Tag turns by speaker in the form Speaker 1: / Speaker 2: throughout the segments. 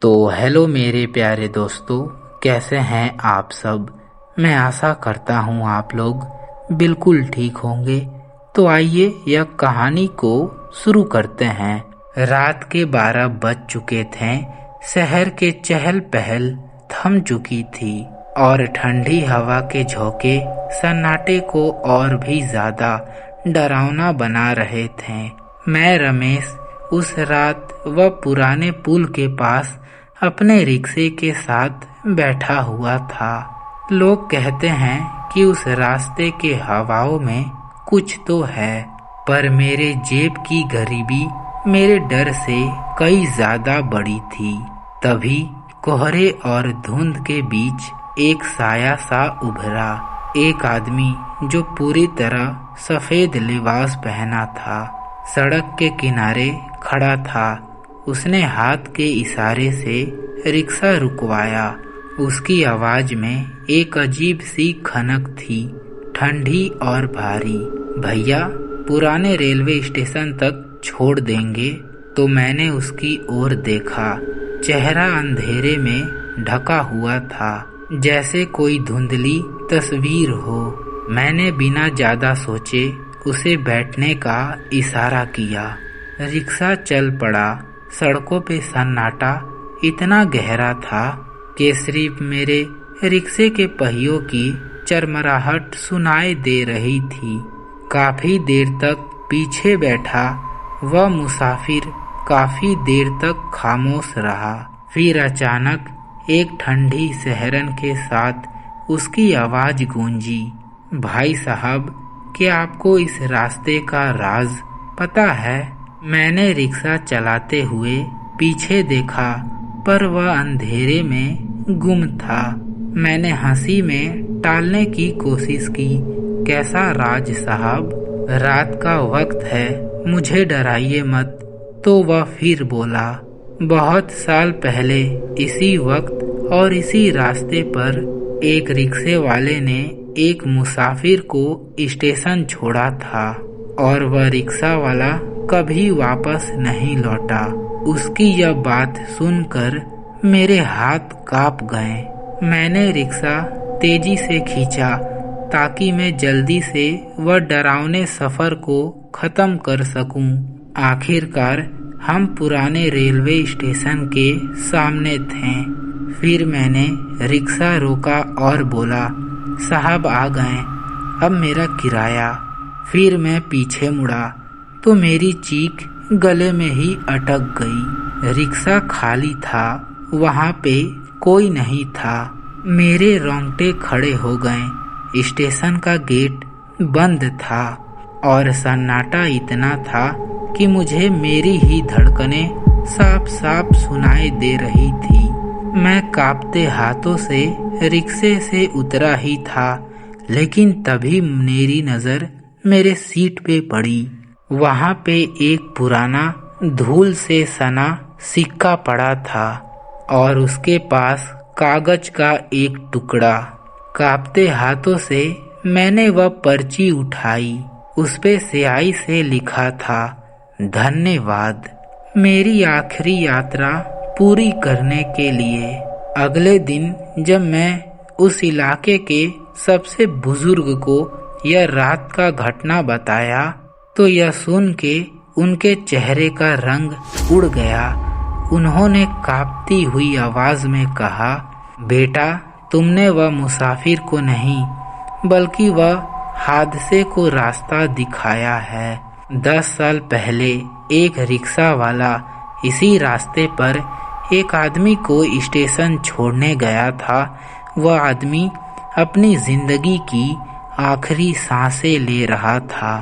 Speaker 1: तो हेलो मेरे प्यारे दोस्तों, कैसे हैं आप सब। मैं आशा करता हूँ आप लोग बिल्कुल ठीक होंगे। तो आइए यह कहानी को शुरू करते हैं। रात के 12 बज चुके थे। शहर के चहल पहल थम चुकी थी और ठंडी हवा के झोंके सन्नाटे को और भी ज्यादा डरावना बना रहे थे। मैं रमेश उस रात वह पुराने पुल के पास अपने रिक्शे के साथ बैठा हुआ था। लोग कहते हैं कि उस रास्ते के हवाओं में कुछ तो है, पर मेरे जेब की गरीबी मेरे डर से कई ज्यादा बड़ी थी। तभी कोहरे और धुंध के बीच एक साया सा उभरा। एक आदमी जो पूरी तरह सफेद लिबास पहना था, सड़क के किनारे खड़ा था। उसने हाथ के इशारे से रिक्शा रुकवाया। उसकी आवाज में एक अजीब सी खनक थी, ठंडी और भारी। भैया, पुराने रेलवे स्टेशन तक छोड़ देंगे? तो मैंने उसकी ओर देखा। चेहरा अंधेरे में ढका हुआ था, जैसे कोई धुंधली तस्वीर हो। मैंने बिना ज्यादा सोचे उसे बैठने का इशारा किया। रिक्शा चल पड़ा। सड़कों पे सन्नाटा इतना गहरा था कि सिर्फ मेरे रिक्शे के पहियों की चरमराहट सुनाई दे रही थी। काफी देर तक पीछे बैठा वह मुसाफिर काफी देर तक खामोश रहा। फिर अचानक एक ठंडी सहरन के साथ उसकी आवाज गूंजी, भाई साहब, क्या आपको इस रास्ते का राज पता है? मैंने रिक्शा चलाते हुए पीछे देखा, पर वह अंधेरे में गुम था। मैंने हंसी में टालने की कोशिश की। कैसा राज साहब? रात का वक्त है, मुझे डराइए मत। तो वह फिर बोला, बहुत साल पहले इसी वक्त और इसी रास्ते पर एक रिक्शे वाले ने एक मुसाफिर को स्टेशन छोड़ा था और वह रिक्शा वाला कभी वापस नहीं लौटा। उसकी यह बात सुनकर मेरे हाथ कांप गए। मैंने रिक्शा तेजी से खींचा ताकि मैं जल्दी से वह डरावने सफर को खत्म कर सकूं। आखिरकार हम पुराने रेलवे स्टेशन के सामने थे। फिर मैंने रिक्शा रोका और बोला, साहब आ गए, अब मेरा किराया। फिर मैं पीछे मुड़ा तो मेरी चीख गले में ही अटक गई। रिक्शा खाली था, वहाँ पे कोई नहीं था। मेरे रोंगटे खड़े हो गए। स्टेशन का गेट बंद था और सन्नाटा इतना था कि मुझे मेरी ही धड़कनें साफ साफ सुनाई दे रही थी। मैं कांपते हाथों से रिक्शे से उतरा ही था, लेकिन तभी मेरी नजर मेरे सीट पे पड़ी। वहाँ पे एक पुराना धूल से सना सिक्का पड़ा था और उसके पास कागज का एक टुकड़ा। कांपते हाथों से मैंने वह पर्ची उठाई। उस पे स्याही से लिखा था, धन्यवाद मेरी आखिरी यात्रा पूरी करने के लिए। अगले दिन जब मैं उस इलाके के सबसे बुजुर्ग को यह रात का घटना बताया तो यह सुन के उनके चेहरे का रंग उड़ गया। उन्होंने कांपती हुई आवाज में कहा, बेटा, तुमने वह मुसाफिर को नहीं बल्कि वह हादसे को रास्ता दिखाया है। 10 साल पहले एक रिक्शा वाला इसी रास्ते पर एक आदमी को स्टेशन छोड़ने गया था। वह आदमी अपनी जिंदगी की आखिरी सांसें ले रहा था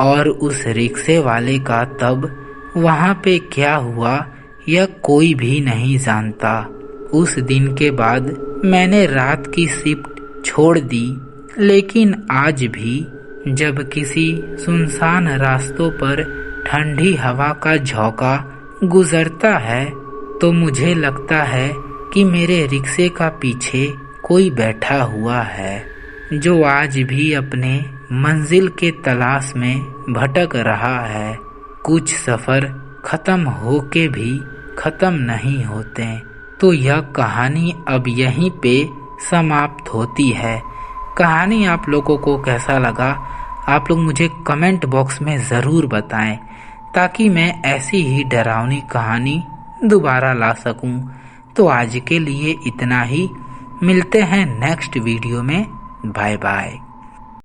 Speaker 1: और उस रिक्शे वाले का तब वहाँ पे क्या हुआ यह कोई भी नहीं जानता। उस दिन के बाद मैंने रात की शिफ्ट छोड़ दी, लेकिन आज भी जब किसी सुनसान रास्तों पर ठंडी हवा का झोंका गुजरता है तो मुझे लगता है कि मेरे रिक्शे का पीछे कोई बैठा हुआ है, जो आज भी अपने मंजिल के तलाश में भटक रहा है। कुछ सफर खत्म होके भी खत्म नहीं होते, तो यह कहानी अब यहीं पे समाप्त होती है। कहानी आप लोगों को कैसा लगा आप लोग मुझे कमेंट बॉक्स में ज़रूर बताएं, ताकि मैं ऐसी ही डरावनी कहानी दोबारा ला सकूं। तो आज के लिए इतना ही, मिलते हैं नेक्स्ट वीडियो में। Bye bye.